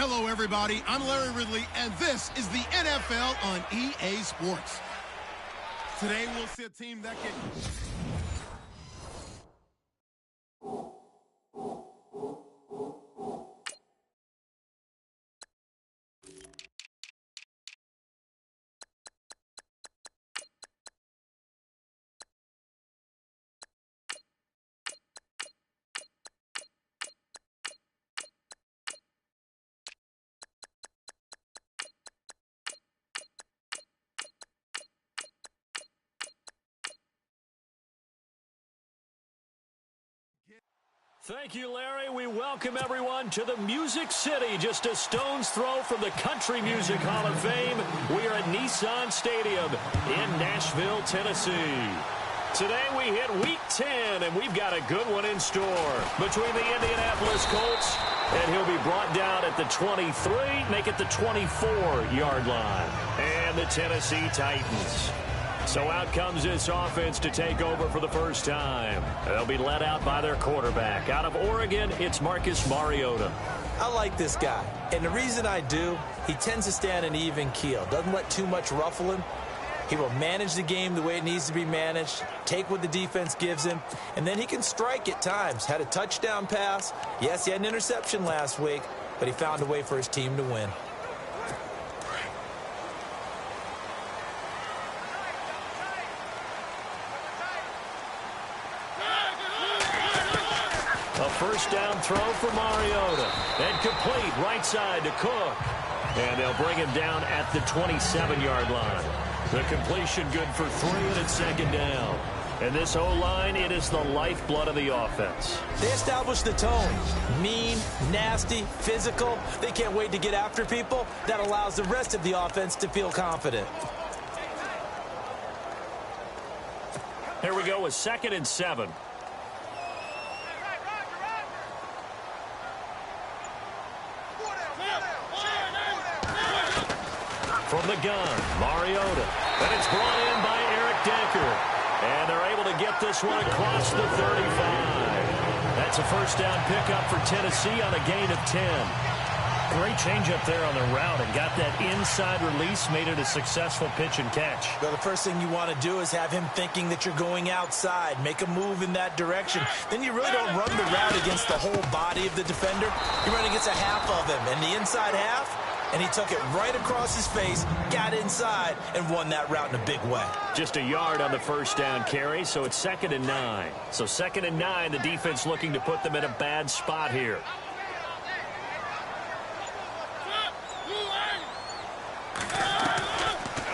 Hello, everybody. I'm Larry Ridley, and this is the NFL on EA Sports. Today, we'll see a team that can... Thank you, Larry. We welcome everyone to the Music City, just a stone's throw from the Country Music Hall of Fame. We are at Nissan Stadium in Nashville, Tennessee. Today we hit Week 10, and we've got a good one in store between the Indianapolis Colts, and he'll be brought down at the 23, make it the 24-yard line, and the Tennessee Titans. So out comes this offense to take over for the first time. They'll be led out by their quarterback. Out of Oregon, it's Marcus Mariota. I like this guy, and the reason I do, he tends to stay on an even keel. Doesn't let too much ruffle him. He will manage the game the way it needs to be managed, take what the defense gives him, and then he can strike at times. Had a touchdown pass. Yes, he had an interception last week, but he found a way for his team to win. A first down throw for Mariota. And complete right side to Cook. And they'll bring him down at the 27-yard line. The completion good for 3, and it's second down. And this O-line, it is the lifeblood of the offense. They established the tone. Mean, nasty, physical. They can't wait to get after people. That allows the rest of the offense to feel confident. Here we go with 2nd and 7. From the gun, Mariota. And it's brought in by Eric Decker. And they're able to get this one across the 35. That's a first down pickup for Tennessee on a gain of 10. Great change up there on the route and got that inside release, made it a successful pitch and catch. Well, the first thing you want to do is have him thinking that you're going outside, make a move in that direction. Then you really don't run the route against the whole body of the defender. You run against a half of him, and the inside half, and he took it right across his face, got inside, and won that route in a big way. Just a yard on the first down carry, so it's 2nd and 9. So 2nd and 9, the defense looking to put them in a bad spot here.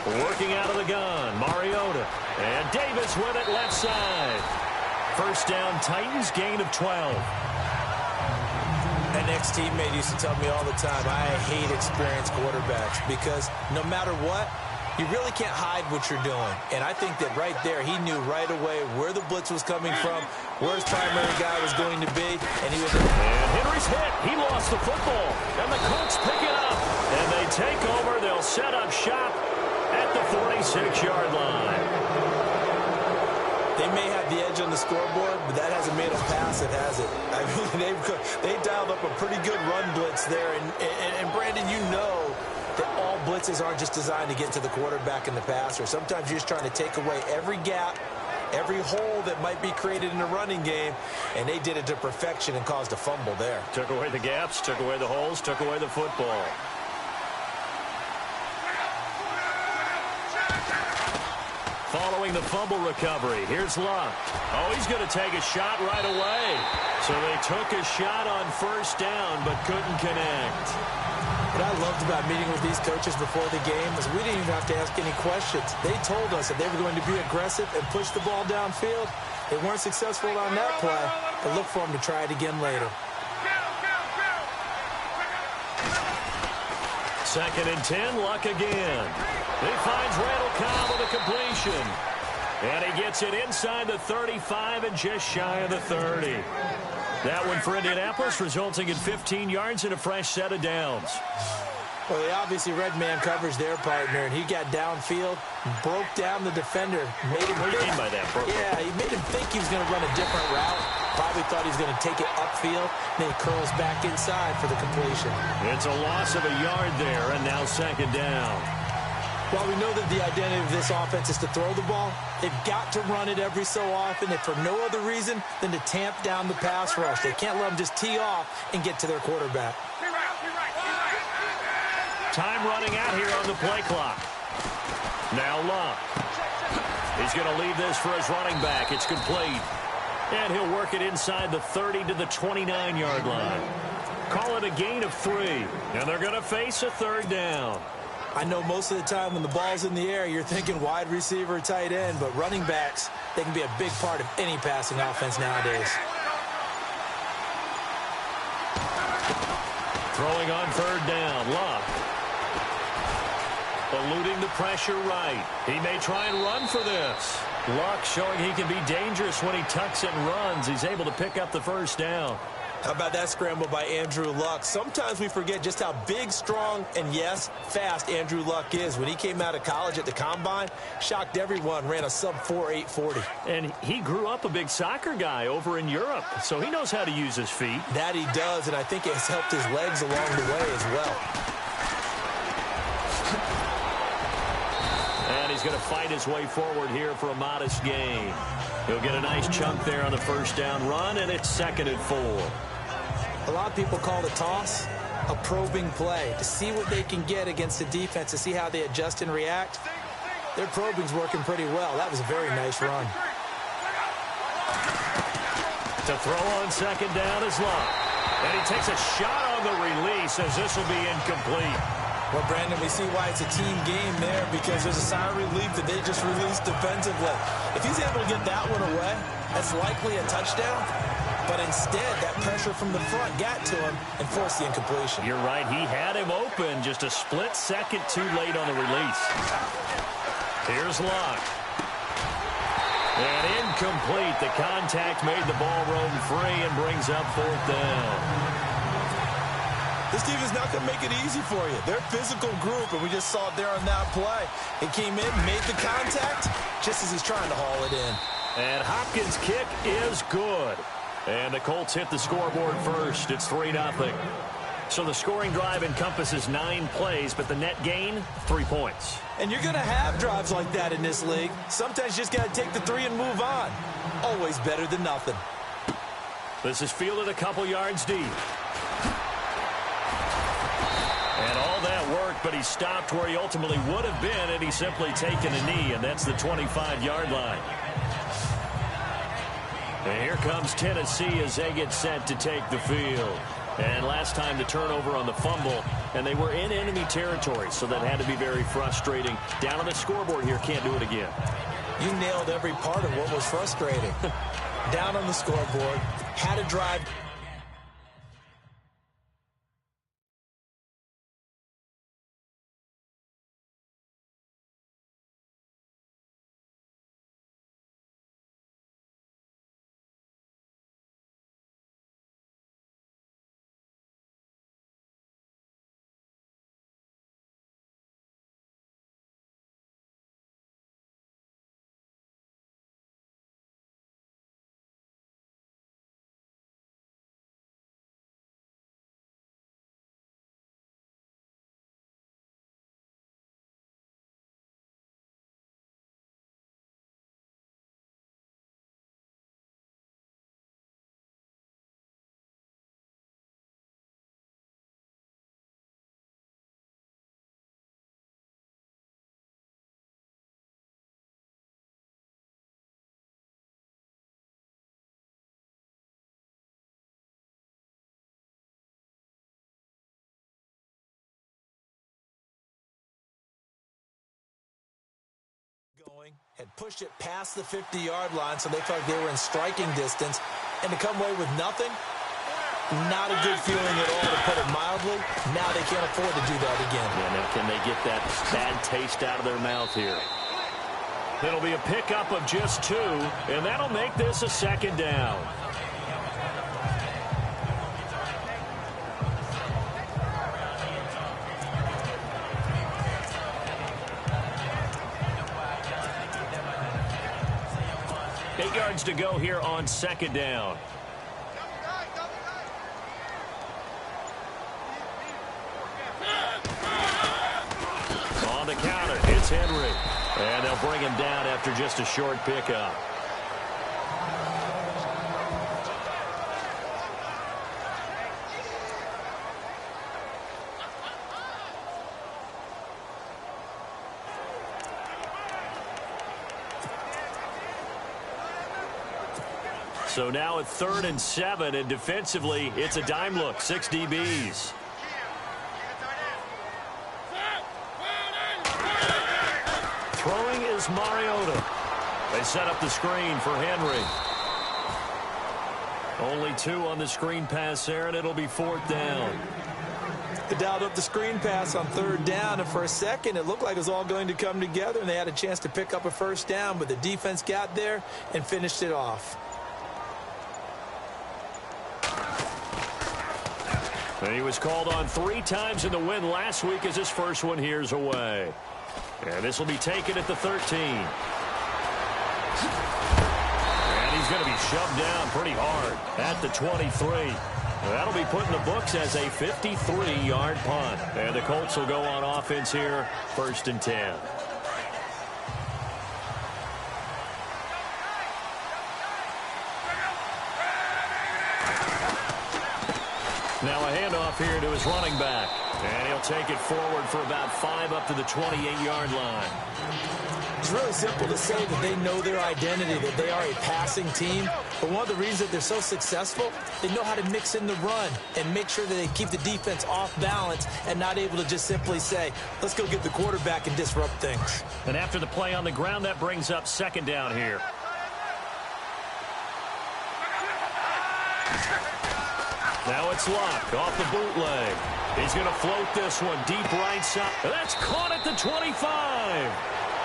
Working out of the gun, Mariota. And Davis with it left side. First down, Titans, gain of 12. An ex-teammate used to tell me all the time, I hate experienced quarterbacks because no matter what, you really can't hide what you're doing. And I think that right there, he knew right away where the blitz was coming from, where his primary guy was going to be, and he was... And Henry's hit. He lost the football. And the Colts pick it up. And they take over. They'll set up shop at the 46-yard line. They may have the edge on the scoreboard, but that hasn't made them pass it, has it? I mean, they dialed up a pretty good run blitz there. And Brandon, you know that all blitzes aren't just designed to get to the quarterback and the passer. Sometimes you're just trying to take away every gap, every hole that might be created in the running game, and they did it to perfection and caused a fumble there. Took away the gaps, took away the holes, took away the football. Following the fumble recovery, here's Luck. Oh, he's going to take a shot right away. So they took a shot on first down, but couldn't connect. What I loved about meeting with these coaches before the game is we didn't even have to ask any questions. They told us that they were going to be aggressive and push the ball downfield. They weren't successful on that play, but look for them to try it again later. 2nd and 10, Luck again. He finds Randall Cobb with a completion. And he gets it inside the 35 and just shy of the 30. That one for Indianapolis, resulting in 15 yards and a fresh set of downs. Well, they obviously read man coverage their partner, and he got downfield, broke down the defender. What do you mean by that, bro? Yeah, he made him think he was going to run a different route. Probably thought he was going to take it upfield, then he curls back inside for the completion. It's a loss of a yard there, and now second down. While we know that the identity of this offense is to throw the ball, they've got to run it every so often, if for no other reason than to tamp down the pass rush. They can't let them just tee off and get to their quarterback. Time running out here on the play clock. Now Luck. He's going to leave this for his running back. It's complete. And he'll work it inside the 30 to the 29-yard line. Call it a gain of 3. And they're going to face a third down. I know most of the time when the ball's in the air, you're thinking wide receiver, tight end, but running backs, they can be a big part of any passing offense nowadays. Throwing on third down, Luck. Eluding the pressure right. He may try and run for this. Luck showing he can be dangerous when he tucks it and runs. He's able to pick up the first down. How about that scramble by Andrew Luck? Sometimes we forget just how big, strong, and, yes, fast Andrew Luck is. When he came out of college at the Combine, shocked everyone, ran a sub-4.8 40. And he grew up a big soccer guy over in Europe, so he knows how to use his feet. That he does, and I think it has helped his legs along the way as well. And he's going to fight his way forward here for a modest gain. He'll get a nice chunk there on the first down run, and it's 2nd and 4. A lot of people call the toss a probing play to see what they can get against the defense, to see how they adjust and react. Their probing's working pretty well. That was a very nice run. To throw on second down is Luck. And he takes a shot on the release as this will be incomplete. Well, Brandon, we see why it's a team game there, because there's a sigh of relief that they just released defensively. If he's able to get that one away, that's likely a touchdown. But instead, that pressure from the front got to him and forced the incompletion. You're right. He had him open, just a split second too late on the release. Here's Luck. And incomplete. The contact made the ball roam free and brings up 4th down. This team is not going to make it easy for you. They're a physical group, and we just saw it there on that play. He came in, made the contact, just as he's trying to haul it in. And Hopkins' kick is good. And the Colts hit the scoreboard first. It's 3-0. So the scoring drive encompasses 9 plays, but the net gain, 3 points. And you're going to have drives like that in this league. Sometimes you just got to take the 3 and move on. Always better than nothing. This is fielded a couple yards deep. And all that worked, but he stopped where he ultimately would have been had he simply taken a knee, and that's the 25-yard line. And here comes Tennessee as they get set to take the field. And last time the turnover on the fumble, and they were in enemy territory, so that had to be very frustrating. Down on the scoreboard here, can't do it again. You nailed every part of what was frustrating. Down on the scoreboard, had a drive. Had pushed it past the 50-yard line, so they felt like they were in striking distance. And to come away with nothing, not a good feeling at all, to put it mildly. Now they can't afford to do that again. Yeah, now can they get that bad taste out of their mouth here? It'll be a pickup of just 2, and that'll make this a 2nd down. To go here on 2nd down. it's Henry. And they'll bring him down after just a short pickup. So now at 3rd and 7, and defensively, it's a dime look, 6 DBs. Throwing is Mariota. They set up the screen for Henry. Only 2 on the screen pass there, and it'll be 4th down. They dialed up the screen pass on 3rd down, and for a second, it looked like it was all going to come together, and they had a chance to pick up a 1st down, but the defense got there and finished it off. And he was called on 3 times in the win last week as his first one here's away. And this will be taken at the 13. And he's going to be shoved down pretty hard at the 23. That'll be put in the books as a 53-yard punt. And the Colts will go on offense here, 1st and 10. Now a handoff here to his running back. And he'll take it forward for about 5 up to the 28-yard line. It's really simple to say that they know their identity, that they are a passing team. But one of the reasons that they're so successful, they know how to mix in the run and make sure that they keep the defense off balance and not able to just simply say, let's go get the quarterback and disrupt things. And after the play on the ground, that brings up 2nd down here. Now it's Luck off the bootleg. He's going to float this one deep right side. That's caught at the 25.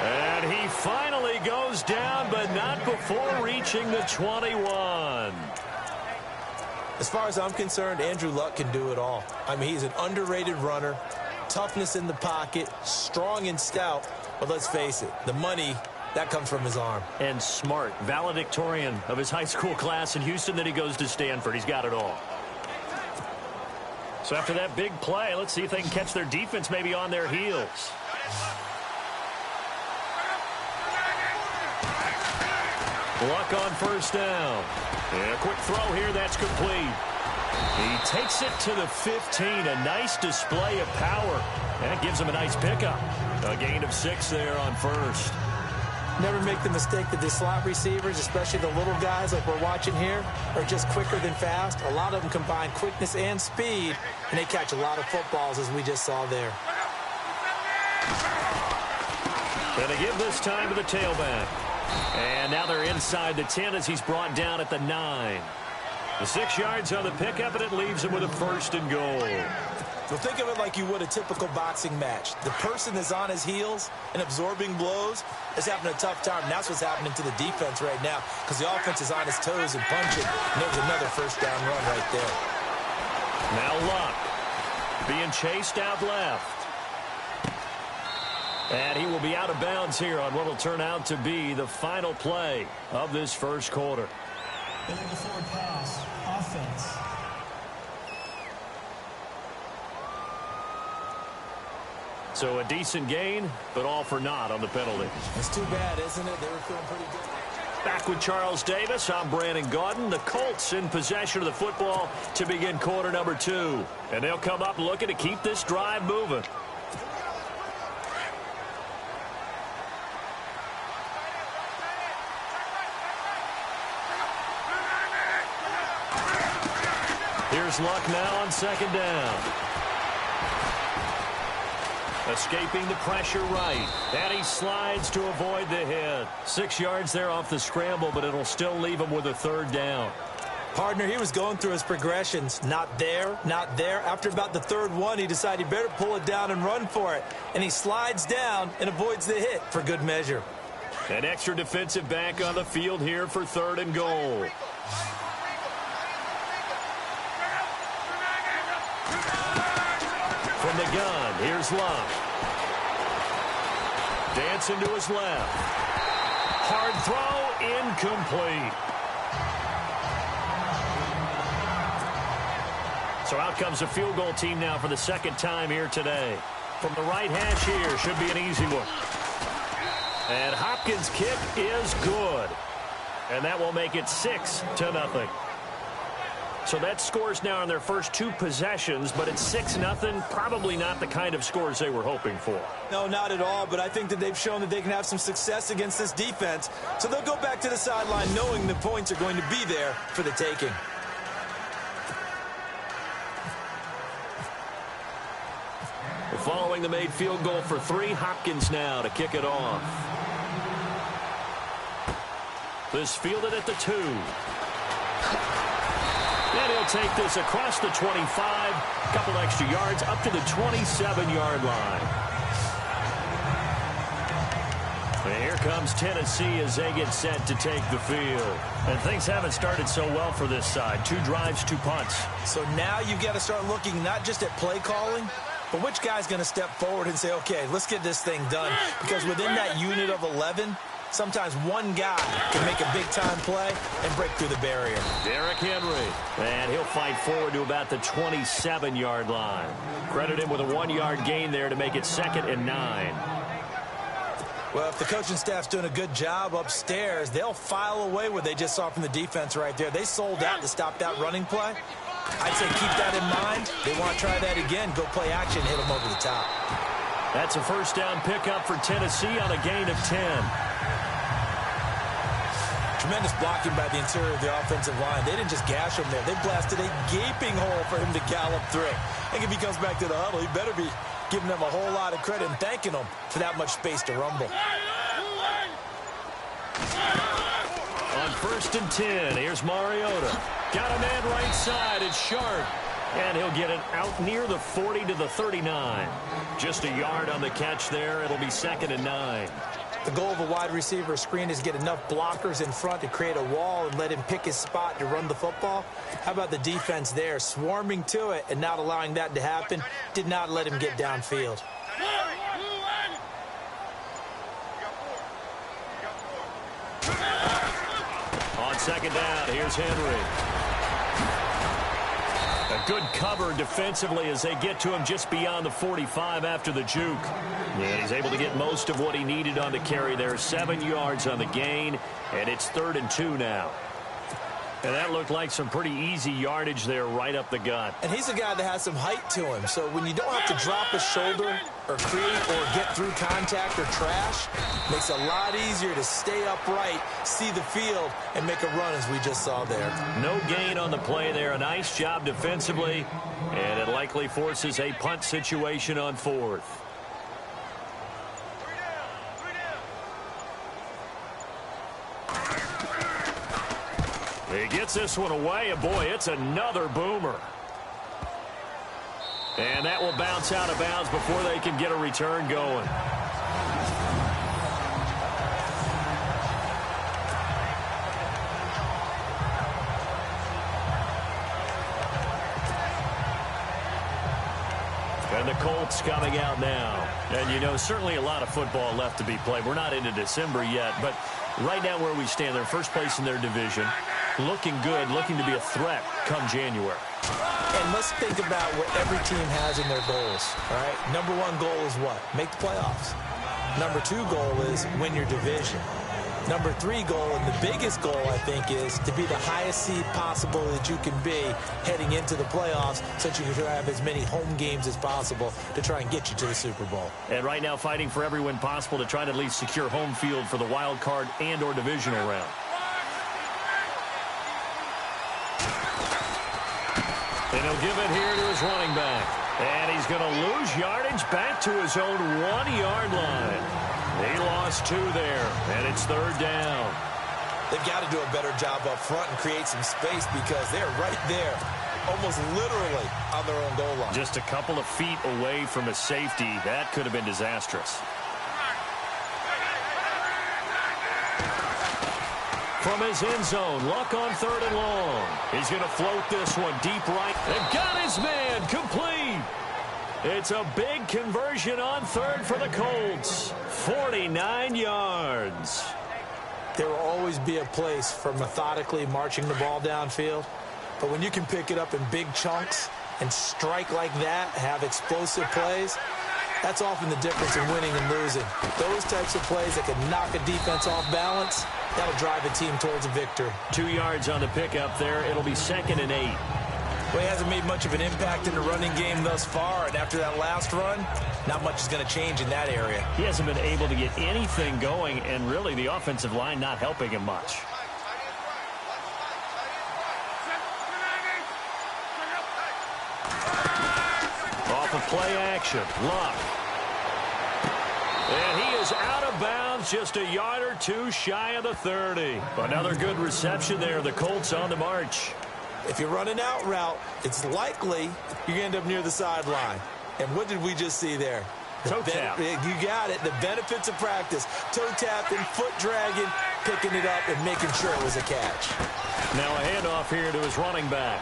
And he finally goes down, but not before reaching the 21. As far as I'm concerned, Andrew Luck can do it all. I mean, he's an underrated runner, toughness in the pocket, strong and stout. But let's face it, the money, that comes from his arm. And smart, valedictorian of his high school class in Houston. Then he goes to Stanford. He's got it all. So after that big play, let's see if they can catch their defense maybe on their heels. Luck on 1st down. And a quick throw here, that's complete. He takes it to the 15. A nice display of power. And it gives him a nice pickup. A gain of 6 there on 1st. Never make the mistake that the slot receivers, especially the little guys like we're watching here, are just quicker than fast. A lot of them combine quickness and speed, and they catch a lot of footballs, as we just saw there. And they give this time to the tailback. And now they're inside the 10 as he's brought down at the 9. The 6 yards on the pickup, and it leaves him with a 1st and goal. So think of it like you would a typical boxing match. The person that's on his heels and absorbing blows is having a tough time. And that's what's happening to the defense right now because the offense is on his toes and punching. And there's another 1st down run right there. Now Luck being chased out left. And he will be out of bounds here on what will turn out to be the final play of this 1st quarter. Forward pass, offense. So a decent gain, but all for naught on the penalty. It's too bad, isn't it? They were feeling pretty good. Back with Charles Davis, I'm Brandon Gaudin. The Colts in possession of the football to begin quarter number 2. And they'll come up looking to keep this drive moving. Here's Luck now on 2nd down. Escaping the pressure right. And he slides to avoid the hit. 6 yards there off the scramble, but it'll still leave him with a 3rd down. Partner, he was going through his progressions. Not there, not there. After about the 3rd one, he decided he better pull it down and run for it. And he slides down and avoids the hit for good measure. An extra defensive back on the field here for 3rd and goal. From the gun, here's Luck. Dancing to his left. Hard throw, incomplete. So out comes a field goal team now for the 2nd time here today. From the right hash here, should be an easy one. And Hopkins' kick is good. And that will make it 6-0. So that scores now on their first 2 possessions, but it's 6-0. Probably not the kind of scores they were hoping for. No, not at all, but I think that they've shown that they can have some success against this defense. So they'll go back to the sideline knowing the points are going to be there for the taking. Following the made field goal for 3, Hopkins now to kick it off. This fielded at the 2. And he'll take this across the 25, a couple extra yards up to the 27-yard line. And here comes Tennessee as they get set to take the field. And things haven't started so well for this side. 2 drives, 2 punts. So now you've got to start looking not just at play calling, but which guy's going to step forward and say, okay, let's get this thing done. Because within that unit of 11, sometimes one guy can make a big-time play and break through the barrier. Derrick Henry. And he'll fight forward to about the 27-yard line. Credit him with a 1-yard gain there to make it 2nd and 9. Well, if the coaching staff's doing a good job upstairs, they'll file away what they just saw from the defense right there. They sold out to stop that running play. I'd say keep that in mind. They want to try that again. Go play action, hit them over the top. That's a first down pickup for Tennessee on a gain of 10. Tremendous blocking by the interior of the offensive line. They didn't just gash him there. They blasted a gaping hole for him to gallop through. I think if he comes back to the huddle, he better be giving them a whole lot of credit and thanking them for that much space to rumble. On 1st and 10, here's Mariota. Got a man right side. It's Sharp. And he'll get it out near the 40 to the 39. Just a yard on the catch there. It'll be 2nd and 9. The goal of a wide receiver screen is get enough blockers in front to create a wall and let him pick his spot to run the football. How about the defense there, swarming to it and not allowing that to happen? Did not let him get downfield. On 2nd down, here's Henry. A good cover defensively as they get to him just beyond the 45 after the juke. And he's able to get most of what he needed on the carry there. 7 yards on the gain, and it's 3rd and 2 now. And that looked like some pretty easy yardage there right up the gut. And he's a guy that has some height to him. So when you don't have to drop a shoulder or create or get through contact or trash, makes it a lot easier to stay upright, see the field, and make a run as we just saw there. No gain on the play there. A nice job defensively. And it likely forces a punt situation on 4th. He gets this one away, and boy, it's another boomer. And that will bounce out of bounds before they can get a return going. And the Colts coming out now. And, you know, certainly a lot of football left to be played. We're not into December yet, but right now where we stand, they're first place in their division. Looking good, looking to be a threat come January. And let's think about what every team has in their goals, all right? Number 1 goal is what? Make the playoffs. Number 2 goal is win your division. Number 3 goal, and the biggest goal, I think, is to be the highest seed possible that you can be heading into the playoffs so that you can have as many home games as possible to try and get you to the Super Bowl. And right now fighting for every win possible to try to at least secure home field for the wild card and or divisional round. And he'll give it here to his running back. And he's going to lose yardage back to his own 1-yard line. He lost 2 there, and it's 3rd down. They've got to do a better job up front and create some space because they're right there, almost literally on their own goal line. Just a couple of feet away from a safety. That could have been disastrous. From his end zone, Luck on 3rd and long. He's going to float this one deep right. And got his man complete. It's a big conversion on 3rd for the Colts. 49 yards. There will always be a place for methodically marching the ball downfield. But when you can pick it up in big chunks and strike like that, have explosive plays, That's often the difference in winning and losing. Those types of plays that can knock a defense off balance, that'll drive a team towards a victory. 2 yards on the pickup there. It'll be 2nd and 8. Well, he hasn't made much of an impact in the running game thus far, and after that last run, not much is going to change in that area. He hasn't been able to get anything going, and really the offensive line not helping him much. Off of play action, Luck. And he is out of bounds, just a yard or two shy of the 30. Another good reception there. The Colts on the march. If you run an out route, it's likely you're going to end up near the sideline. And what did we just see there? Toe tap. You got it. The benefits of practice. Toe tapping, foot dragging, picking it up, and making sure it was a catch. Now a handoff here to his running back.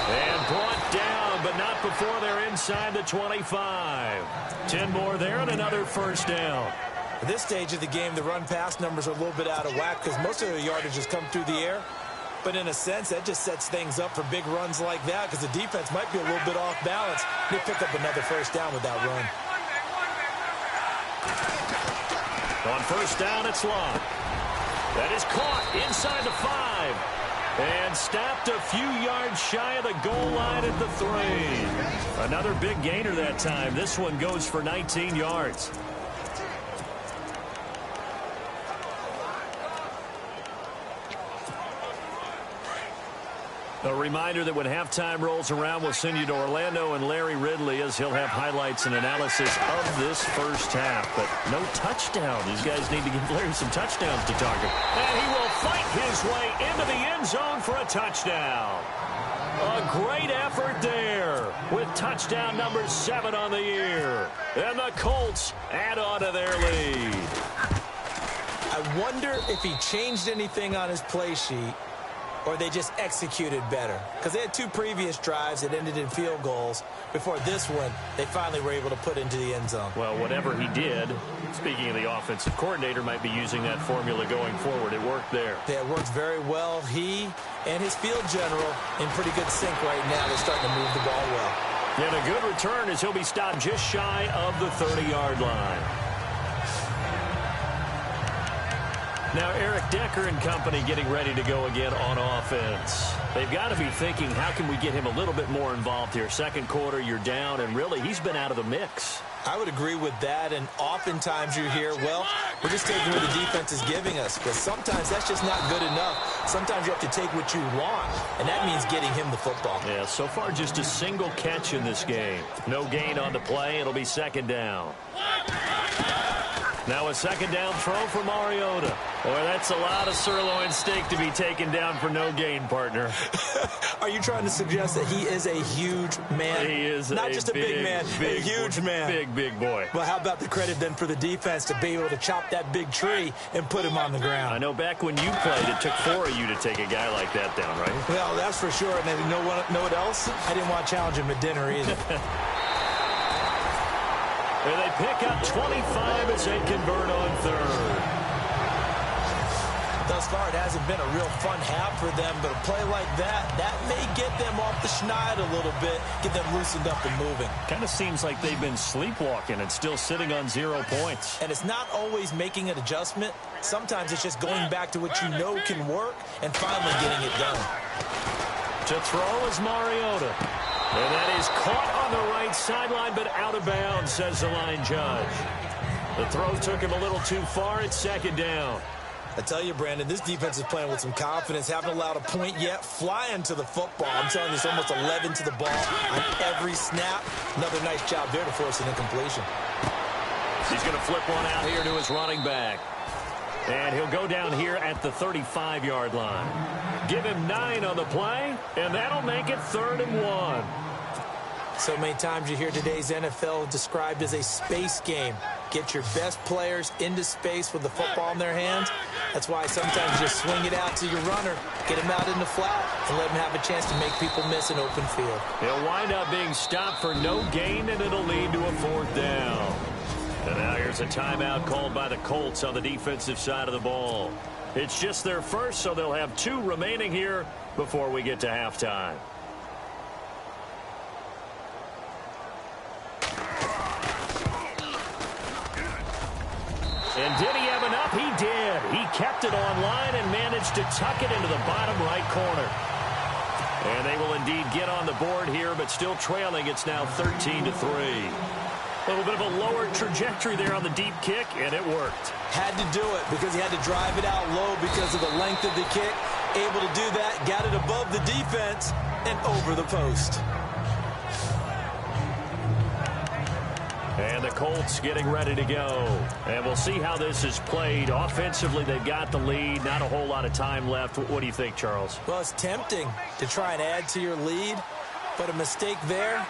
And brought down, but not before they're inside the 25. 10 more there and another first down. At this stage of the game, the run-pass numbers are a little bit out of whack because most of the yardage has come through the air. But in a sense, that just sets things up for big runs like that because the defense might be a little bit off balance. They pick up another first down with that run. On first down, it's Long. That is caught inside the 5. And stopped a few yards shy of the goal line at the 3. Another big gainer that time. This one goes for 19 yards. A reminder that when halftime rolls around, we'll send you to Orlando and Larry Ridley as he'll have highlights and analysis of this first half. But no touchdown. These guys need to give Larry some touchdowns to target. And he will fight his way into the end zone for a touchdown. A great effort there with touchdown number 7 on the year. And the Colts add on to their lead. I wonder if he changed anything on his play sheet or they just executed better. Because they had 2 previous drives that ended in field goals. Before this one, they finally were able to put into the end zone. Well, whatever he did, speaking of the offensive coordinator, might be using that formula going forward. It worked there. Yeah, it worked very well. He and his field general in pretty good sync right now. They're starting to move the ball well. And a good return as he'll be stopped just shy of the 30-yard line. Now, Eric Decker and company getting ready to go again on offense. They've got to be thinking, how can we get him a little bit more involved here? Second quarter, you're down, and really, he's been out of the mix. I would agree with that, and oftentimes you hear, well, we're just taking what the defense is giving us. But sometimes that's just not good enough. Sometimes you have to take what you want, and that means getting him the football. Yeah, so far just a single catch in this game. No gain on the play. It'll be second down. Now a second down throw for Mariota. Boy, that's a lot of sirloin steak to be taken down for no gain, partner. Are you trying to suggest that he is a huge man? He is not just a big man, a huge man. Big boy. Well, how about the credit then for the defense to be able to chop that big tree and put him on the ground? I know back when you played, it took 4 of you to take a guy like that down, right? Well, that's for sure. And you know what else? I didn't want to challenge him at dinner either. And they pick up 25 as they convert on third. Thus far, it hasn't been a real fun half for them, but a play like that may get them off the schneid a little bit, get them loosened up and moving. Kind of seems like they've been sleepwalking and still sitting on 0 points. And it's not always making an adjustment. Sometimes it's just going back to what you know can work and finally getting it done. To throw is Mariota. And that is caught on the right sideline, but out of bounds, says the line judge. The throw took him a little too far. It's second down. I tell you, Brandon, this defense is playing with some confidence. Haven't allowed a point yet. Flying to the football. I'm telling you, it's almost 11 to the ball on every snap. Another nice job there to force an incompletion. He's going to flip one out here to his running back. And he'll go down here at the 35-yard line. Give him 9 on the play, and that'll make it 3rd and 1. So many times you hear today's NFL described as a space game. Get your best players into space with the football in their hands. That's why sometimes you just swing it out to your runner, get him out in the flat, and let him have a chance to make people miss an open field. He'll wind up being stopped for no gain, and it'll lead to a 4th down. And now here's a timeout called by the Colts on the defensive side of the ball. It's just their first, so they'll have 2 remaining here before we get to halftime. And did he have enough? He did. He kept it on line and managed to tuck it into the bottom right corner. And they will indeed get on the board here, but still trailing. It's now 13-3. A little bit of a lower trajectory there on the deep kick, and it worked. Had to do it because he had to drive it out low because of the length of the kick. Able to do that, got it above the defense and over the post. And the Colts getting ready to go. And we'll see how this is played. Offensively, they've got the lead. Not a whole lot of time left. What do you think, Charles? Well, it's tempting to try and add to your lead, but a mistake there,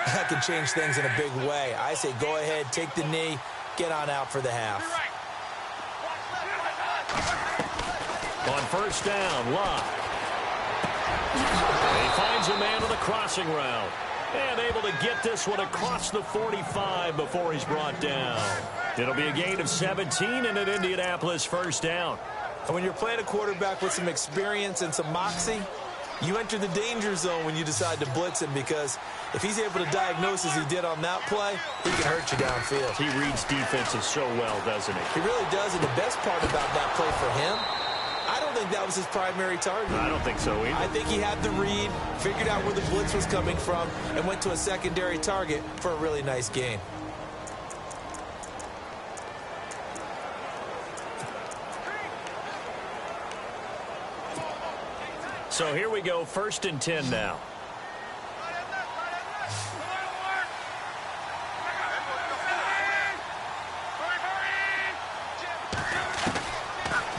that can change things in a big way. I say go ahead, take the knee, get on out for the half. On first down, Locke. He finds a man on the crossing route. And able to get this one across the 45 before he's brought down. It'll be a gain of 17 and an Indianapolis first down. And when you're playing a quarterback with some experience and some moxie, you enter the danger zone when you decide to blitz him, because if he's able to diagnose as he did on that play, he can hurt you downfield. He reads defenses so well, doesn't he? He really does, and the best part about that play for him, I don't think that was his primary target. I don't think so either. I think he had the read, figured out where the blitz was coming from, and went to a secondary target for a really nice gain. So here we go, 1st and 10 now.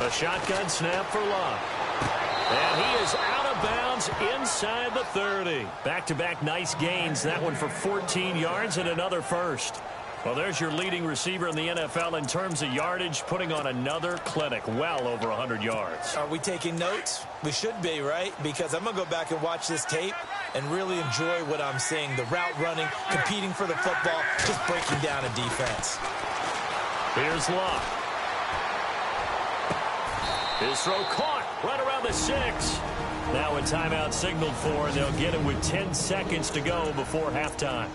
A shotgun snap for Love. And he is out of bounds inside the 30. Back-to-back nice gains. That one for 14 yards and another first. Well, there's your leading receiver in the NFL in terms of yardage, putting on another clinic, well over 100 yards. Are we taking notes? We should be, right? Because I'm going to go back and watch this tape and really enjoy what I'm seeing. The route running, competing for the football, just breaking down a defense. Here's Love. His throw caught right around the 6. Now a timeout signaled for, and they'll get it with 10 seconds to go before halftime.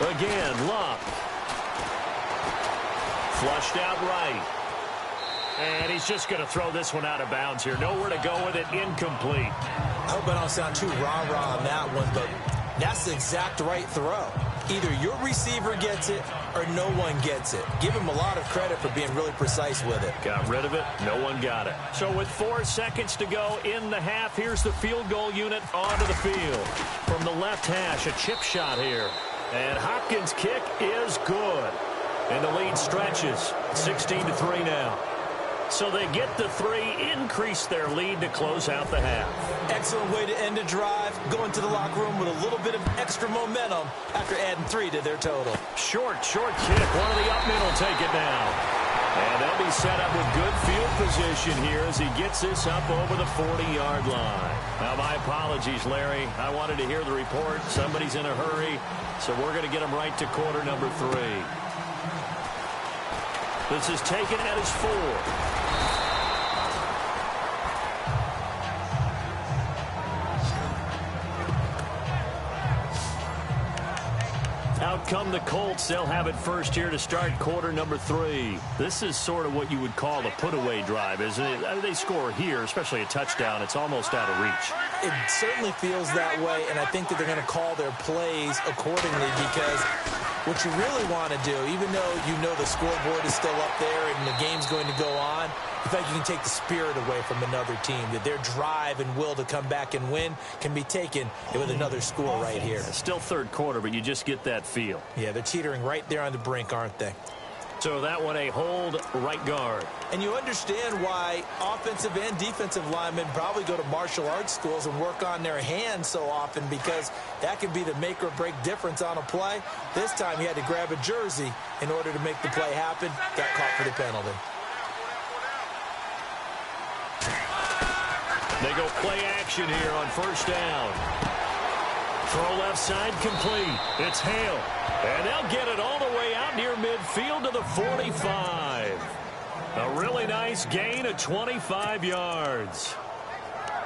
Again, Love. Flushed out right. And he's just going to throw this one out of bounds here. Nowhere to go with it. Incomplete. I hope I don't sound too rah-rah on that one, but that's the exact right throw. Either your receiver gets it or no one gets it. Give him a lot of credit for being really precise with it. Got rid of it. No one got it. So with 4 seconds to go in the half, here's the field goal unit onto the field. From the left hash, a chip shot here. And Hopkins' kick is good. And the lead stretches. 16-3 now. So they get the 3, increase their lead to close out the half. Excellent way to end a drive. Going to the locker room with a little bit of extra momentum after adding 3 to their total. Short kick. One of the up men will take it now. And they'll be set up with good field position here as he gets this up over the 40-yard line. Now, my apologies, Larry. I wanted to hear the report. Somebody's in a hurry, so we're going to get him right to quarter number 3. This is taken at his 4. Out come the Colts. They'll have it first here to start quarter number 3. This is sort of what you would call a put-away drive, isn't it? I mean, they score here, especially a touchdown. It's almost out of reach. It certainly feels that way, and I think that they're going to call their plays accordingly, because what you really want to do, even though you know the scoreboard is still up there and the game's going to go on, the fact you can take the spirit away from another team, that their drive and will to come back and win can be taken with another score right here. It's still third quarter, but you just get that feel. Yeah, they're teetering right there on the brink, aren't they? So that one a hold right guard. And you understand why offensive and defensive linemen probably go to martial arts schools and work on their hands so often, because that can be the make or break difference on a play. This time he had to grab a jersey in order to make the play happen. Got caught for the penalty. They go play action here on first down. Throw left side complete. It's Hale. And they'll get it all the way out near midfield to the 45. A really nice gain of 25 yards.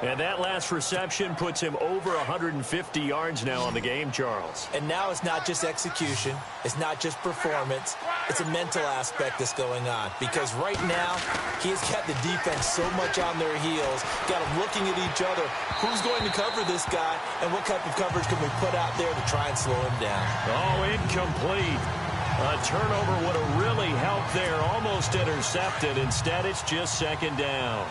And that last reception puts him over 150 yards now on the game, Charles. And now it's not just execution. It's not just performance. It's a mental aspect that's going on. Because right now, he has kept the defense so much on their heels, got them looking at each other. Who's going to cover this guy, and what type of coverage can we put out there to try and slow him down? Oh, incomplete. A turnover would have really helped there. Almost intercepted. Instead, it's just second down.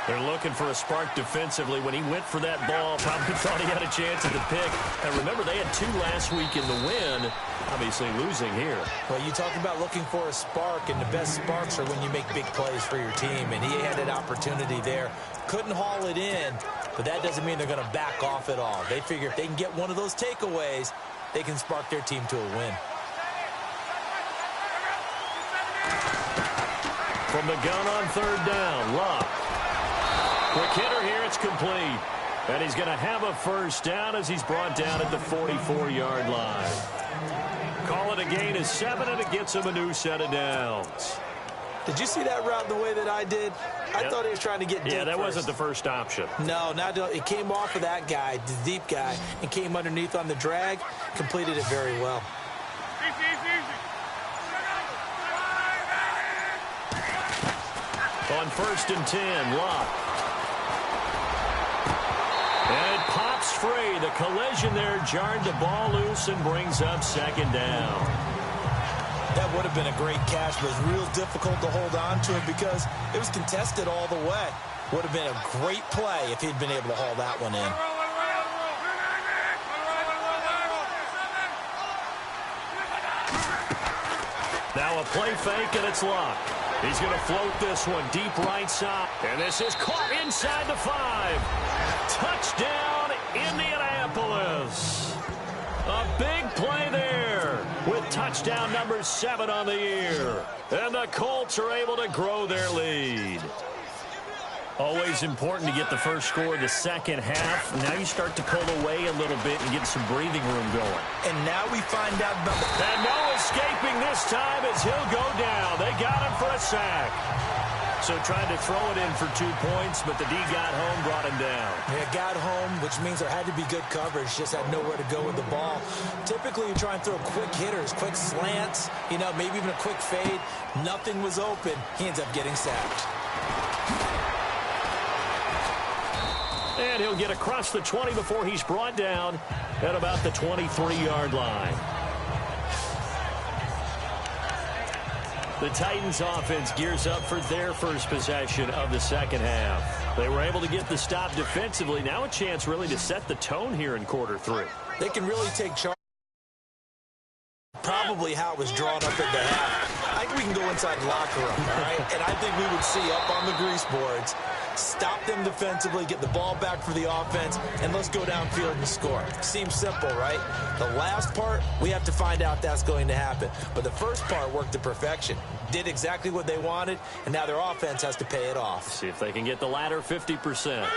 They're looking for a spark defensively. When he went for that ball, probably thought he had a chance at the pick. And remember, they had 2 last week in the win. Obviously losing here. Well, you talk about looking for a spark, and the best sparks are when you make big plays for your team. And he had an opportunity there. Couldn't haul it in, but that doesn't mean they're going to back off at all. They figure if they can get one of those takeaways, they can spark their team to a win. From the gun on third down, Love. Quick hitter here, it's complete. And he's going to have a first down as he's brought down at the 44-yard line. Call it a gain of 7, and it gets him a new set of downs. Did you see that route the way that I did? I thought he was trying to get deep. Yeah, that first. wasn't the first option. No, it came off of that guy, the deep guy, and came underneath on the drag. Completed it very well. On 1st and 10, Locke. And it pops free. The collision there jarred the ball loose and brings up second down. That would have been a great catch, but it was real difficult to hold on to it because it was contested all the way. Would have been a great play if he'd been able to haul that one in. Now a play fake, and it's Locke. He's going to float this one deep right side. And this is caught inside the 5. Touchdown, Indianapolis. A big play there with touchdown number 7 on the year. And the Colts are able to grow their lead. Always important to get the first score of the second half. Now you start to pull away a little bit and get some breathing room going. And now we find out about the... And no escaping this time as he'll go down. They got him for a sack. So trying to throw it in for 2 points, but the D got home, brought him down. Yeah, got home, which means there had to be good coverage. Just had nowhere to go with the ball. Typically, you try and throw quick hitters, quick slants, maybe even a quick fade. Nothing was open. He ends up getting sacked. And he'll get across the 20 before he's brought down at about the 23-yard line. The Titans offense gears up for their first possession of the second half. They were able to get the stop defensively. Now a chance really to set the tone here in quarter 3. They can really take charge. Probably how it was drawn up at the half. I think we can go inside the locker room, all right? And I think we would see up on the grease boards, stop them defensively, get the ball back for the offense, and let's go downfield and score. Seems simple, right? The last part, we have to find out that's going to happen. But the first part worked to perfection. Did exactly what they wanted, and now their offense has to pay it off. See if they can get the latter 50%.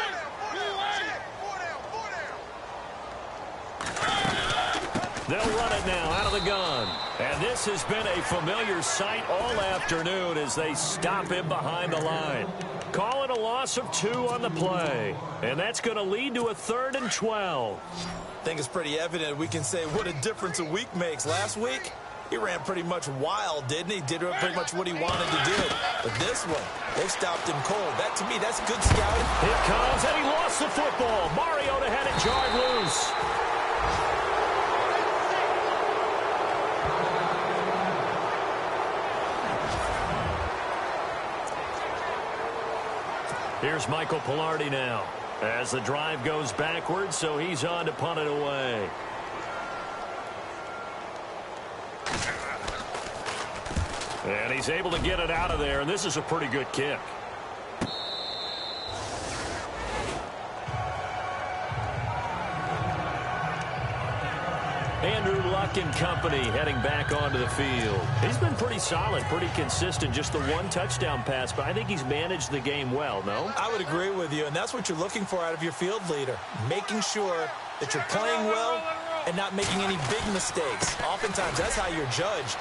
They'll run it now out of the gun. And this has been a familiar sight all afternoon as they stop him behind the line. Call it a loss of 2 on the play. And that's going to lead to a 3rd and 12. I think it's pretty evident we can say what a difference a week makes. Last week, he ran pretty much wild, didn't he? Did pretty much what he wanted to do. But this one, they stopped him cold. That, to me, that's good scouting. Here comes, and he lost the football. Mariota had it jarred loose. Here's Michael Pilardi now as the drive goes backwards, so he's on to punt it away. And he's able to get it out of there, and this is a pretty good kick. Andrew Luck Luck and company heading back onto the field. He's been pretty solid, pretty consistent, just the one touchdown pass, but I think he's managed the game well, no? I would agree with you, and that's what you're looking for out of your field leader, making sure that you're playing well and not making any big mistakes. Oftentimes, that's how you're judged.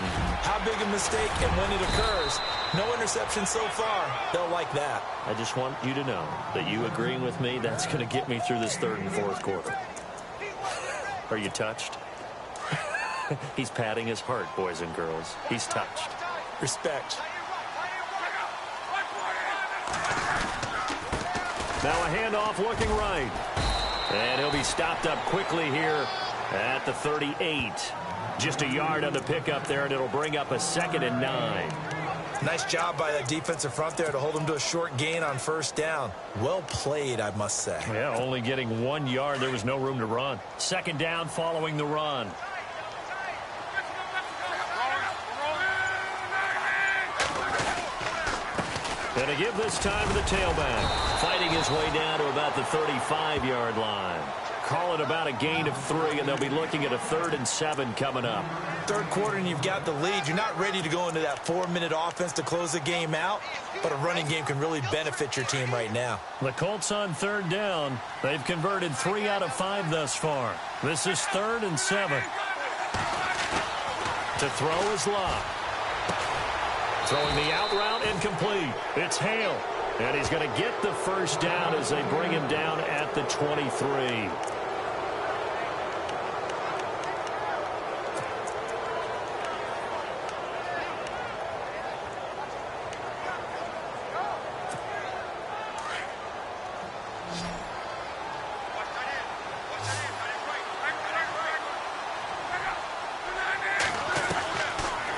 How big a mistake and when it occurs. No interception so far. They'll like that. I just want you to know that you agreeing with me, that's going to get me through this third and fourth quarter. Are you touched? He's patting his heart, boys and girls. He's touched. Respect. Now a handoff looking right. And he'll be stopped up quickly here at the 38. Just a yard on the pickup there, and it'll bring up a 2nd and 9. Nice job by that defensive front there to hold him to a short gain on first down. Well played, I must say. Yeah, only getting 1 yard. There was no room to run. 2nd down following the run. And a give this time to the tailback. Fighting his way down to about the 35-yard line. Call it about a gain of 3, and they'll be looking at a 3rd and 7 coming up. Third quarter, and you've got the lead. You're not ready to go into that 4-minute offense to close the game out, but a running game can really benefit your team right now. The Colts on 3rd down. They've converted 3 out of 5 thus far. This is 3rd and 7. To throw is Luck. Throwing the out route incomplete. It's Hale. And he's going to get the first down as they bring him down at the 23.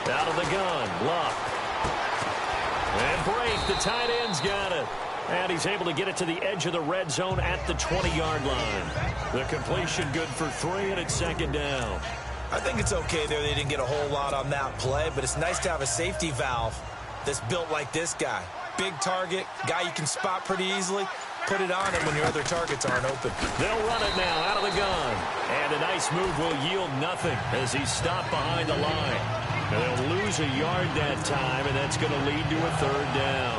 Out of the gun, Luck. And break, the tight end's got it. And he's able to get it to the edge of the red zone at the 20-yard line. The completion good for 3, and it's 2nd down. I think it's okay there. They didn't get a whole lot on that play, but it's nice to have a safety valve that's built like this guy. Big target, guy you can spot pretty easily. Put it on him when your other targets aren't open. They'll run it now out of the gun. And a nice move will yield nothing as he's stopped behind the line. And they'll lose a yard that time, and that's going to lead to a 3rd down.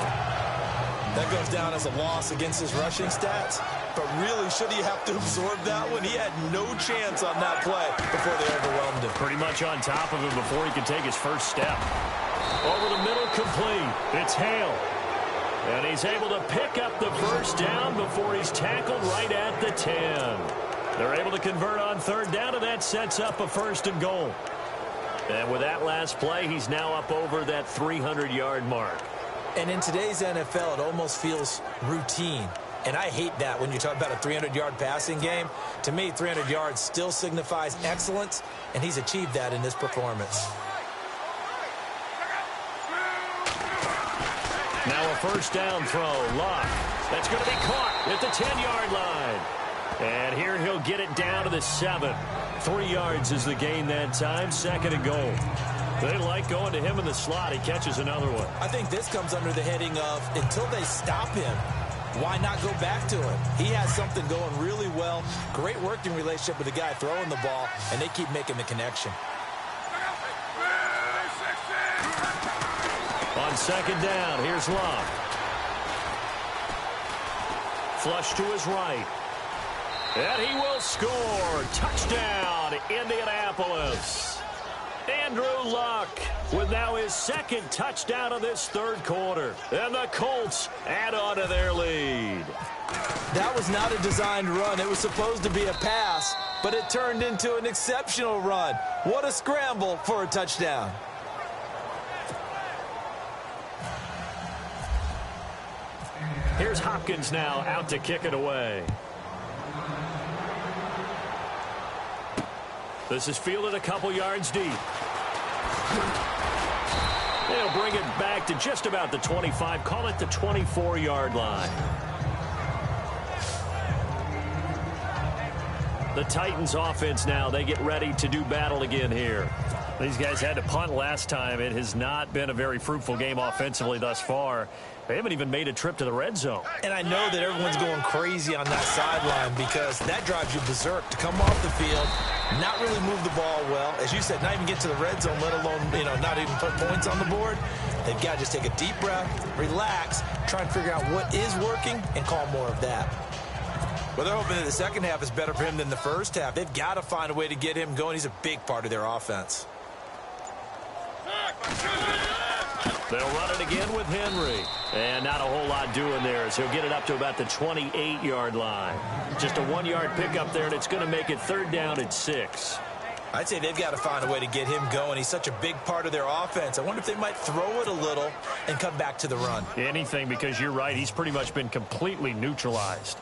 That goes down as a loss against his rushing stats. But really, should he have to absorb that one? He had no chance on that play before they overwhelmed him. Pretty much on top of him before he could take his first step. Over the middle, complete. It's Hale. And he's able to pick up the first down before he's tackled right at the 10. They're able to convert on 3rd down, and that sets up a 1st and goal. And with that last play, he's now up over that 300-yard mark. And in today's NFL, it almost feels routine. And I hate that when you talk about a 300-yard passing game. To me, 300 yards still signifies excellence, and he's achieved that in this performance. Now a 1st down throw. Luck. That's going to be caught at the 10-yard line. And here he'll get it down to the 7. 3 yards is the gain that time. 2nd and goal. They like going to him in the slot. He catches another one. I think this comes under the heading of until they stop him, why not go back to him? He has something going really well. Great working relationship with the guy throwing the ball, and they keep making the connection. On 2nd down, here's Luck. Flush to his right. And he will score. Touchdown, Indianapolis. Andrew Luck with now his 2nd touchdown of this 3rd quarter. And the Colts add on to their lead. That was not a designed run. It was supposed to be a pass, but it turned into an exceptional run. What a scramble for a touchdown. Here's Hopkins now out to kick it away. This is fielded a couple yards deep. They'll bring it back to just about the 25. Call it the 24-yard line. The Titans offense now, they get ready to do battle again here. These guys had to punt last time. It has not been a very fruitful game offensively thus far. They haven't even made a trip to the red zone. And I know that everyone's going crazy on that sideline because that drives you berserk to come off the field not really move the ball well. As you said, not even get to the red zone, let alone, not even put points on the board. They've got to just take a deep breath, relax, try and figure out what is working, and call more of that. Well, they're hoping that the second half is better for him than the first half. They've got to find a way to get him going. He's a big part of their offense. They'll run it again with Henry. And not a whole lot doing there as he'll get it up to about the 28-yard line. Just a 1-yard pickup there, and it's going to make it 3rd down at 6. I'd say they've got to find a way to get him going. He's such a big part of their offense. I wonder if they might throw it a little and come back to the run. Anything, because you're right. He's pretty much been completely neutralized.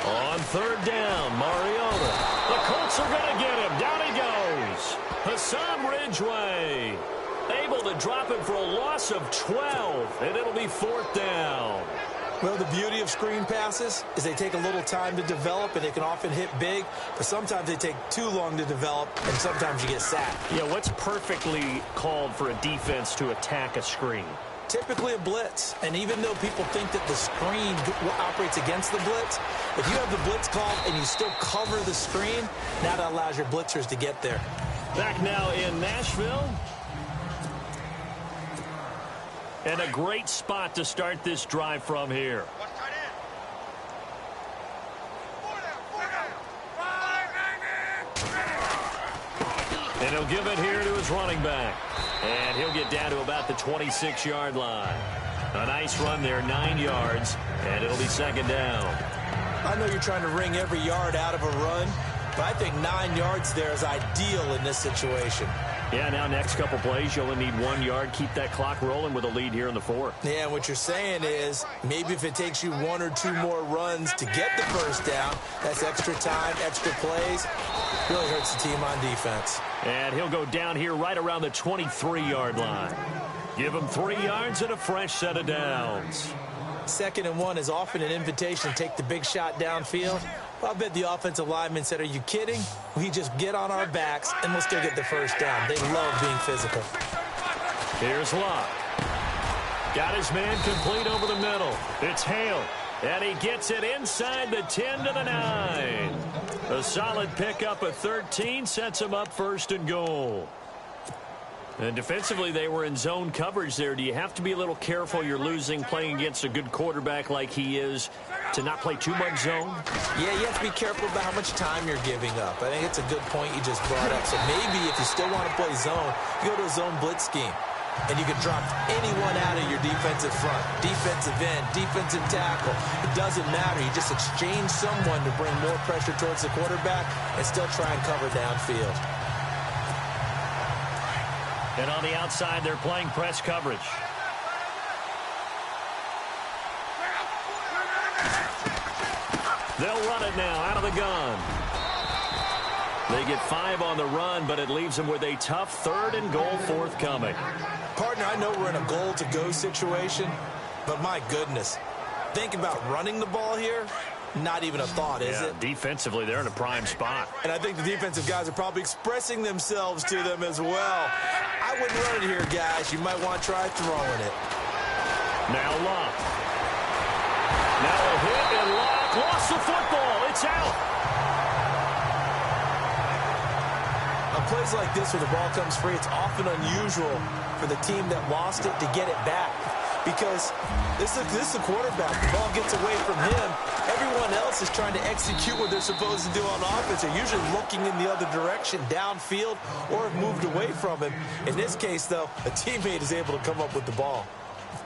On 3rd down, Mariota. The Colts are going to get him. Down he goes. Hassan Ridgeway able to drop him for a loss of 12, and it'll be 4th down. Well, the beauty of screen passes is they take a little time to develop, and they can often hit big, but sometimes they take too long to develop, and sometimes you get sacked. Yeah, what's perfectly called for a defense to attack a screen? Typically a blitz, and even though people think that the screen operates against the blitz, if you have the blitz called and you still cover the screen, now that allows your blitzers to get there. Back now in Nashville. And a great spot to start this drive from here. And he'll give it here to his running back. And he'll get down to about the 26-yard line. A nice run there, 9 yards, and it'll be 2nd down. I know you're trying to wring every yard out of a run, but I think 9 yards there is ideal in this situation. Yeah, now next couple plays, you only need 1 yard. Keep that clock rolling with a lead here in the 4th. Yeah, and what you're saying is maybe if it takes you 1 or 2 more runs to get the first down, that's extra time, extra plays. Really hurts the team on defense. And he'll go down here right around the 23-yard line. Give him 3 yards and a fresh set of downs. 2nd and 1 is often an invitation to take the big shot downfield. Well, I bet the offensive lineman said, are you kidding? We just get on our backs and we'll still get the first down. They love being physical. Here's Locke. Got his man complete over the middle. It's Hale. And he gets it inside the 10 to the 9. A solid pickup of 13 sets him up 1st and goal. And defensively, they were in zone coverage there. Do you have to be a little careful? You're losing, playing against a good quarterback like he is, to not play too much zone? Yeah, you have to be careful about how much time you're giving up. I think it's a good point you just brought up. So maybe if you still want to play zone, you go to a zone blitz scheme. And you can drop anyone out of your defensive front, defensive end, defensive tackle. It doesn't matter. You just exchange someone to bring more pressure towards the quarterback and still try and cover downfield. And on the outside, they're playing press coverage. They'll run it now out of the gun. They get 5 on the run, but it leaves them with a tough 3rd and goal forthcoming. Partner, I know we're in a goal-to-go situation, but my goodness, think about running the ball here. Not even a thought, is it? Defensively, they're in a prime spot. And I think the defensive guys are probably expressing themselves to them as well. I wouldn't run it here, guys. You might want to try throwing it. Now Locke. Now a hit, and Locke lost the football. It's out. Plays like this where the ball comes free, it's often unusual for the team that lost it to get it back. Because this is the quarterback. The ball gets away from him. Everyone else is trying to execute what they're supposed to do on offense. They're usually looking in the other direction, downfield, or have moved away from him. In this case, though, a teammate is able to come up with the ball.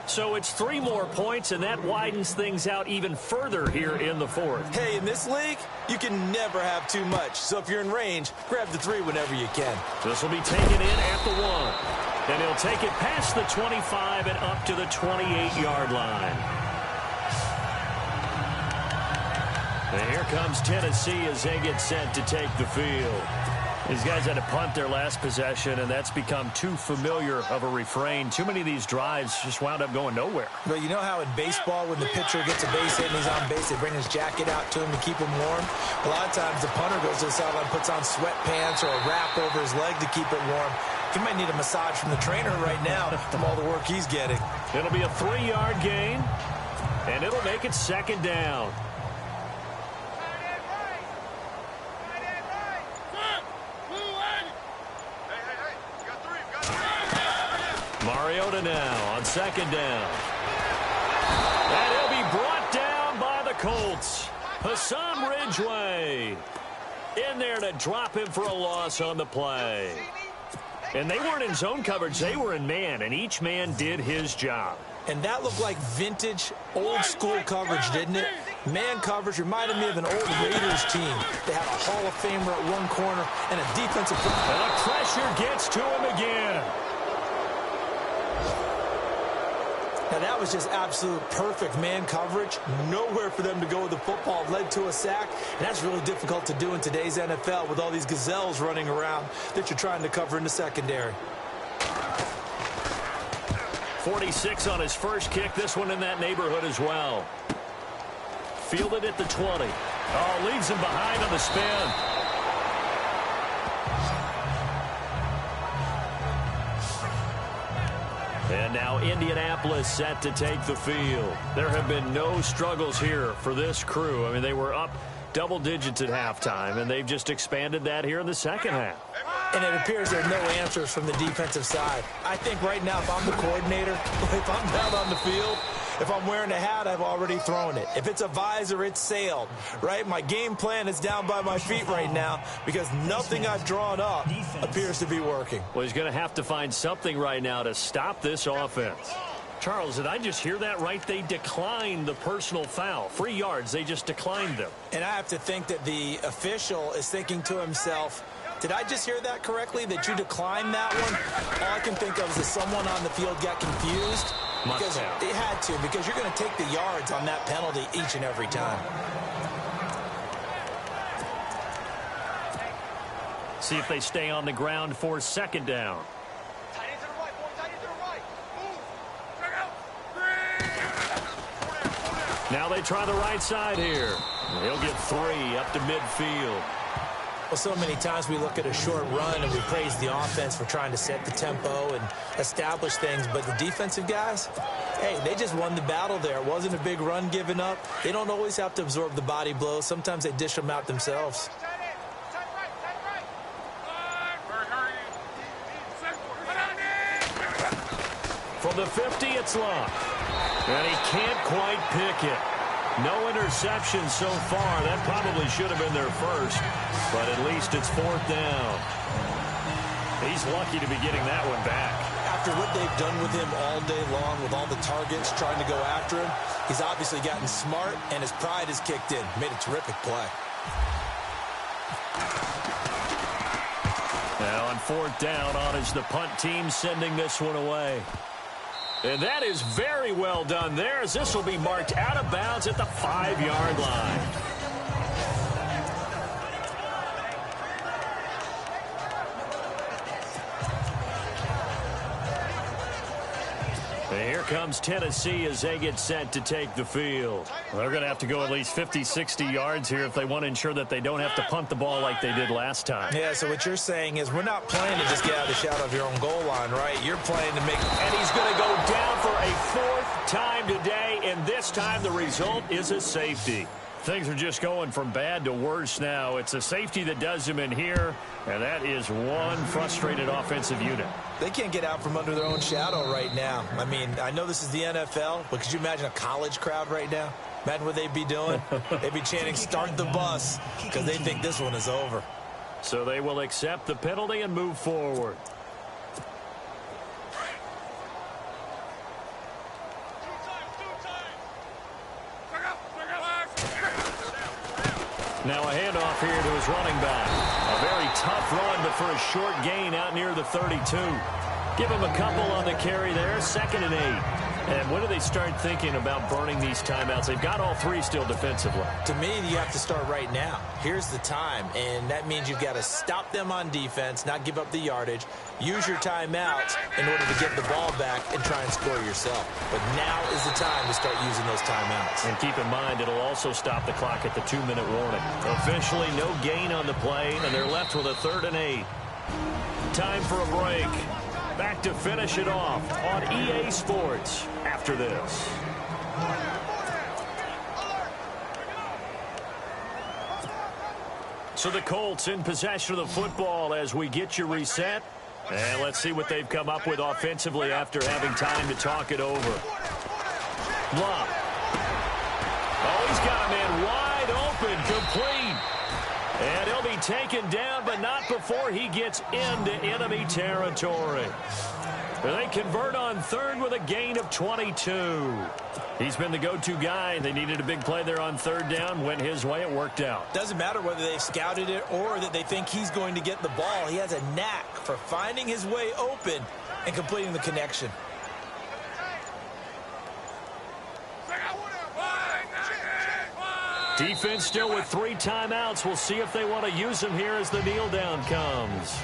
So it's 3 more points, and that widens things out even further here in the 4th. Hey, in this league, you can never have too much. So if you're in range, grab the 3 whenever you can. This will be taken in at the 1. And he'll take it past the 25 and up to the 28-yard line. And here comes Tennessee as they get set to take the field. These guys had to punt their last possession, and that's become too familiar of a refrain. Too many of these drives just wound up going nowhere. Well, you know how in baseball, when the pitcher gets a base hit and he's on base, they bring his jacket out to him to keep him warm? A lot of times the punter goes to the sideline, puts on sweatpants or a wrap over his leg to keep it warm. He might need a massage from the trainer right now from all the work he's getting. It'll be a 3-yard gain, and it'll make it 2nd down. Mariota now on second down. And he'll be brought down by the Colts. Hassan Ridgeway in there to drop him for a loss on the play. And they weren't in zone coverage. They were in man, and each man did his job. And that looked like vintage, old-school coverage, didn't it? Man coverage reminded me of an old Raiders team. They had a Hall of Famer at one corner and a defensive... And the pressure gets to him again. Now, that was just absolute perfect man coverage. Nowhere for them to go with the football. Led to a sack. And that's really difficult to do in today's NFL with all these gazelles running around that you're trying to cover in the secondary. 46 on his first kick. This one in that neighborhood as well. Fielded at the 20. Oh, leaves him behind on the spin. And now Indianapolis set to take the field. There have been no struggles here for this crew. I mean, they were up double digits at halftime, and they've just expanded that here in the second half. And it appears there are no answers from the defensive side. I think right now, if I'm the coordinator, if I'm down on the field, if I'm wearing a hat, I've already thrown it. If it's a visor, it's sailed, right? My game plan is down by my feet right now because nothing I've drawn up appears to be working. Well, he's going to have to find something right now to stop this offense. Charles, did I just hear that right? They declined the personal foul. 3 yards, they just declined them. And I have to think that the official is thinking to himself, did I just hear that correctly, that you declined that one? All I can think of is that someone on the field got confused. Because it had to, because you're going to take the yards on that penalty each and every time. See if they stay on the ground for second down. Now they try the right side here. He'll get 3 up to midfield. Well, so many times we look at a short run and we praise the offense for trying to set the tempo and establish things, but the defensive guys, hey, they just won the battle there. It wasn't a big run given up. They don't always have to absorb the body blows. Sometimes they dish them out themselves. From the 50, it's locked. And he can't quite pick it. No interception so far. That probably should have been their first, but at least it's 4th down. He's lucky to be getting that one back. After what they've done with him all day long, with all the targets trying to go after him, he's obviously gotten smart, and his pride has kicked in. Made a terrific play. Now on 4th down, on is the punt team sending this one away. And that is very well done there, as this will be marked out of bounds at the 5-yard line. And here comes Tennessee as they get set to take the field. They're going to have to go at least 50, 60 yards here if they want to ensure that they don't have to punt the ball like they did last time. Yeah, so what you're saying is we're not playing to just get out of the shadow of your own goal line, right? You're playing to make... And he's going to go down for a 4th time today, and this time the result is a safety. Things are just going from bad to worse now. It's a safety that does them in here, and that is one frustrated offensive unit. They can't get out from under their own shadow right now. I mean, I know this is the NFL, but could you imagine a college crowd right now? Imagine what they'd be doing. They'd be chanting, "Start the bus," because they think this one is over. So they will accept the penalty and move forward. Now a handoff here to his running back. A very tough run, but for a short gain out near the 32. Give him a couple on the carry there. 2nd and 8. And when do they start thinking about burning these timeouts? They've got all 3 still defensively. To me, you have to start right now. Here's the time, and that means you've got to stop them on defense, not give up the yardage, use your timeouts in order to get the ball back and try and score yourself. But now is the time to start using those timeouts. And keep in mind, it'll also stop the clock at the 2-minute warning. Officially, no gain on the play, and they're left with a 3rd and 8. Time for a break. Back to finish it off on EA Sports after this. So the Colts in possession of the football as we get you reset. And let's see what they've come up with offensively after having time to talk it over. Blah. Oh, he's got a man wide open, complete. And he'll be taken down, but not before he gets into enemy territory. They convert on third with a gain of 22. He's been the go-to guy. They needed a big play there on third down. Went his way. It worked out. Doesn't matter whether they scouted it or that they think he's going to get the ball. He has a knack for finding his way open and completing the connection. Defense still with 3 timeouts. We'll see if they want to use them here as the kneel down comes.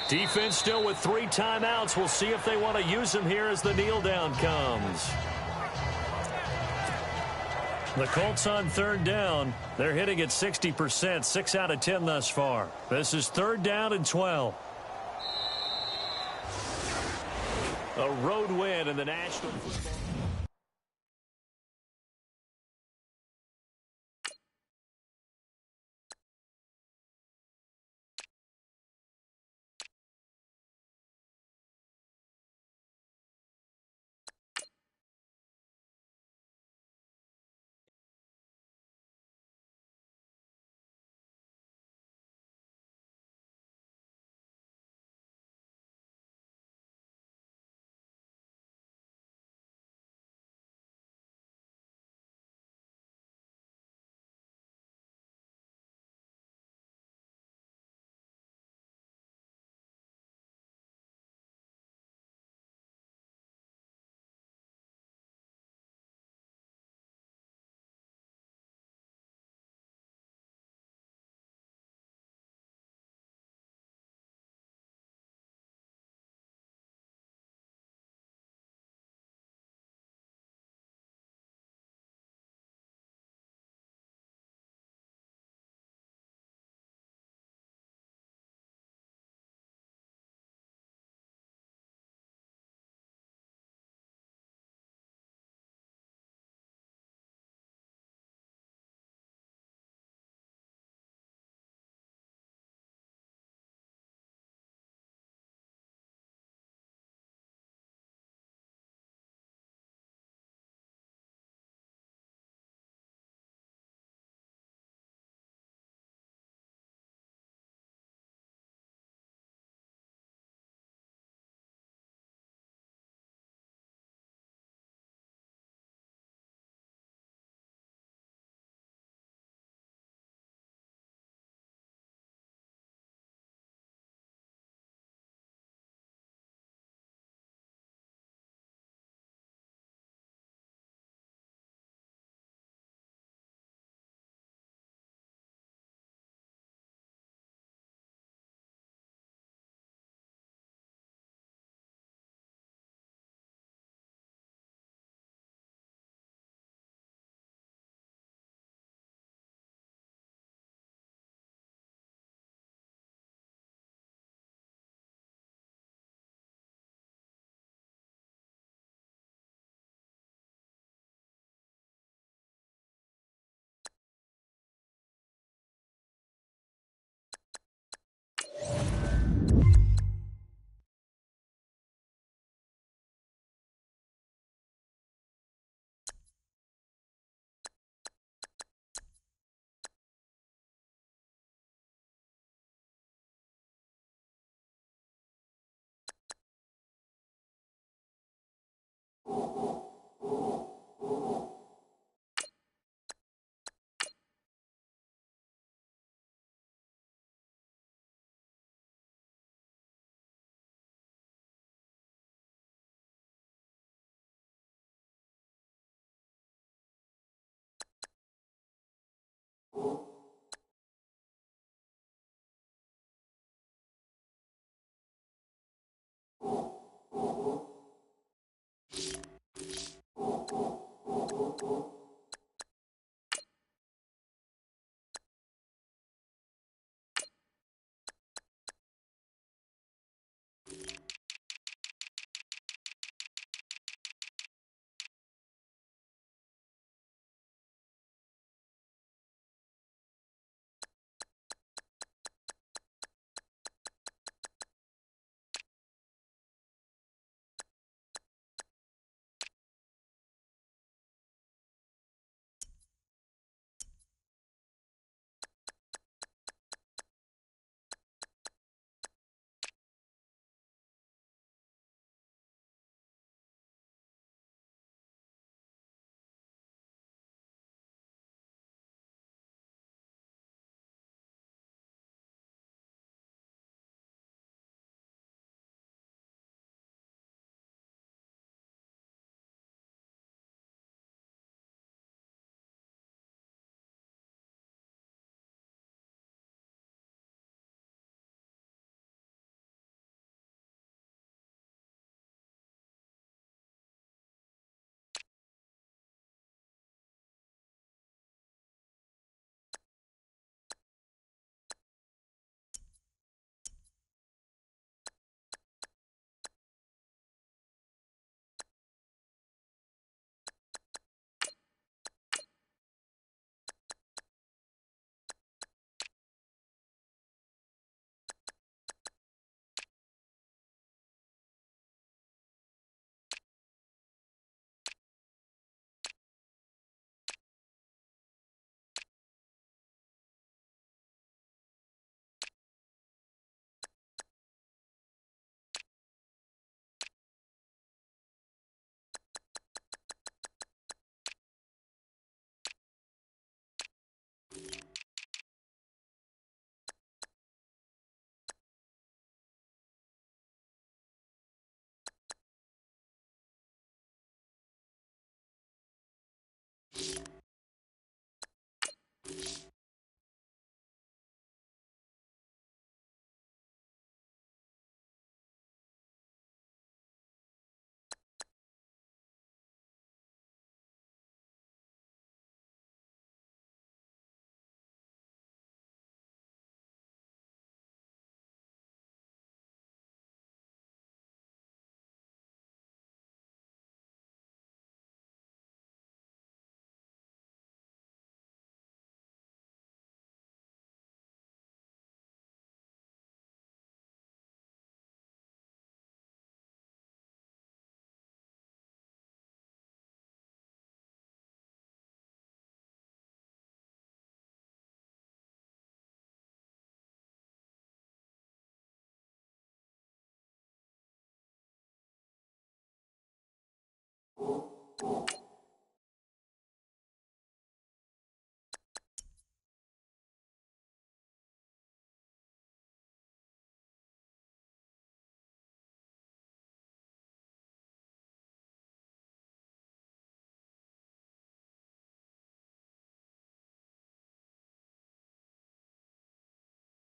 Defense still with 3 timeouts. We'll see if they want to use them here as the kneel down comes. The Colts on third down. They're hitting at 60%, 6 out of 10 thus far. This is third down and 12. A road win in the National Football League.